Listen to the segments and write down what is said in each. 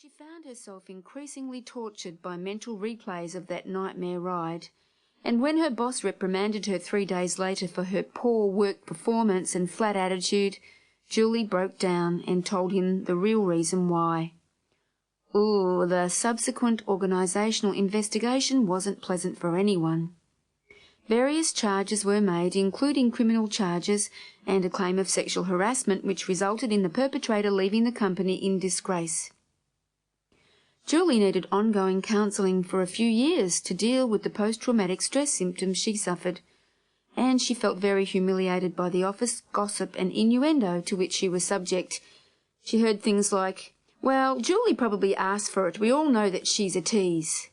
She found herself increasingly tortured by mental replays of that nightmare ride, and when her boss reprimanded her 3 days later for her poor work performance and flat attitude, Julie broke down and told him the real reason why. Ooh, the subsequent organisational investigation wasn't pleasant for anyone. Various charges were made, including criminal charges and a claim of sexual harassment, which resulted in the perpetrator leaving the company in disgrace. Julie needed ongoing counselling for a few years to deal with the post-traumatic stress symptoms she suffered, and she felt very humiliated by the office gossip and innuendo to which she was subject. She heard things like, "Well, Julie probably asked for it. We all know that she's a tease."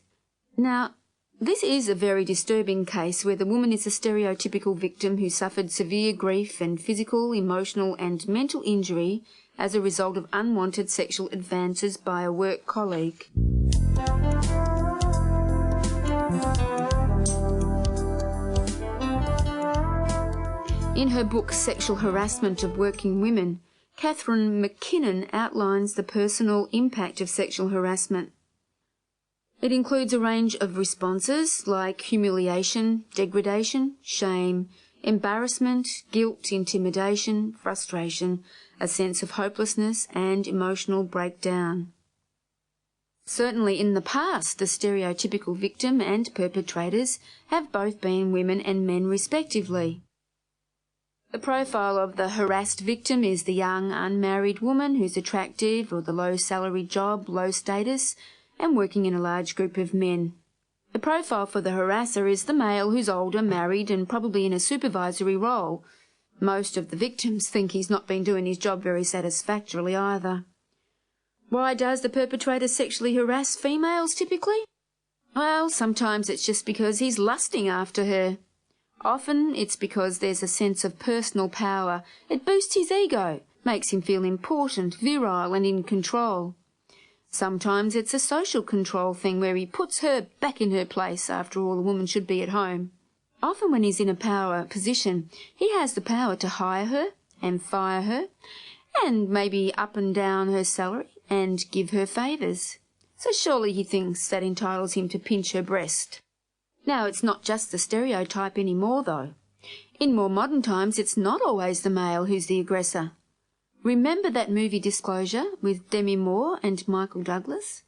Now, this is a very disturbing case where the woman is a stereotypical victim who suffered severe grief and physical, emotional and mental injury as a result of unwanted sexual advances by a work colleague. In her book Sexual Harassment of Working Women, Catherine McKinnon outlines the personal impact of sexual harassment. It includes a range of responses like humiliation, degradation, shame, embarrassment, guilt, intimidation, frustration, a sense of hopelessness and emotional breakdown. Certainly in the past, the stereotypical victim and perpetrators have both been women and men respectively. The profile of the harassed victim is the young, unmarried woman who's attractive, or the low-salary job, low status, and working in a large group of men. The profile for the harasser is the male who's older, married, and probably in a supervisory role. Most of the victims think he's not been doing his job very satisfactorily either. Why does the perpetrator sexually harass females typically? Well, sometimes it's just because he's lusting after her. Often it's because there's a sense of personal power. It boosts his ego, makes him feel important, virile and in control. Sometimes it's a social control thing where he puts her back in her place. After all, the woman should be at home. Often when he's in a power position, he has the power to hire her and fire her and maybe up and down her salary and give her favours. So surely he thinks that entitles him to pinch her breast. Now, it's not just the stereotype anymore, though. In more modern times, it's not always the male who's the aggressor. Remember that movie Disclosure with Demi Moore and Michael Douglas?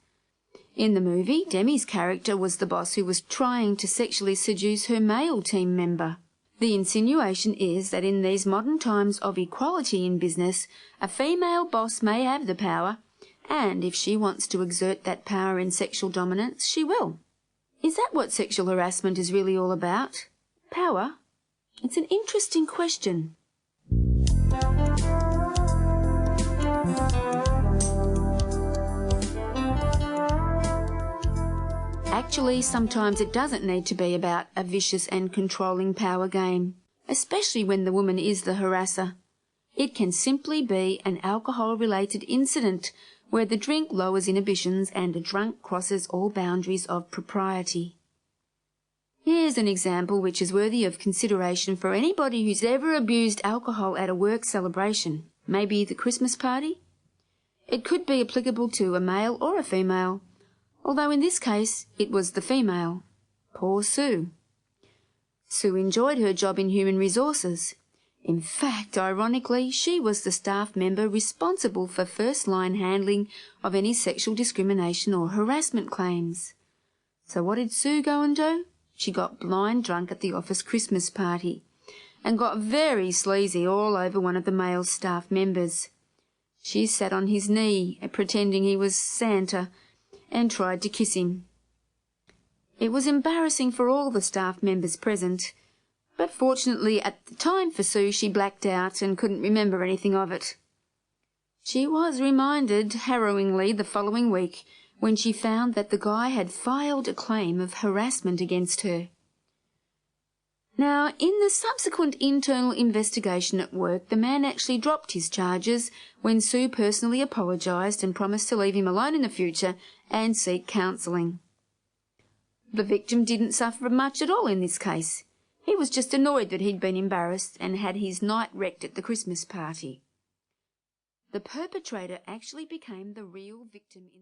In the movie, Demi's character was the boss who was trying to sexually seduce her male team member. The insinuation is that in these modern times of equality in business, a female boss may have the power, and if she wants to exert that power in sexual dominance, she will. Is that what sexual harassment is really all about? Power? It's an interesting question. Actually, sometimes it doesn't need to be about a vicious and controlling power game, especially when the woman is the harasser. It can simply be an alcohol-related incident where the drink lowers inhibitions and a drunk crosses all boundaries of propriety. Here's an example which is worthy of consideration for anybody who's ever abused alcohol at a work celebration, maybe the Christmas party. It could be applicable to a male or a female, although in this case it was the female. Poor Sue. Sue enjoyed her job in human resources. In fact, ironically, she was the staff member responsible for first-line handling of any sexual discrimination or harassment claims. So what did Sue go and do? She got blind drunk at the office Christmas party and got very sleazy all over one of the male staff members. She sat on his knee, pretending he was Santa, and tried to kiss him. It was embarrassing for all the staff members present, but fortunately at the time for Sue she blacked out and couldn't remember anything of it. She was reminded harrowingly the following week when she found that the guy had filed a claim of harassment against her. Now, in the subsequent internal investigation at work, the man actually dropped his charges when Sue personally apologised and promised to leave him alone in the future and seek counselling. The victim didn't suffer much at all in this case. He was just annoyed that he'd been embarrassed and had his night wrecked at the Christmas party. The perpetrator actually became the real victim in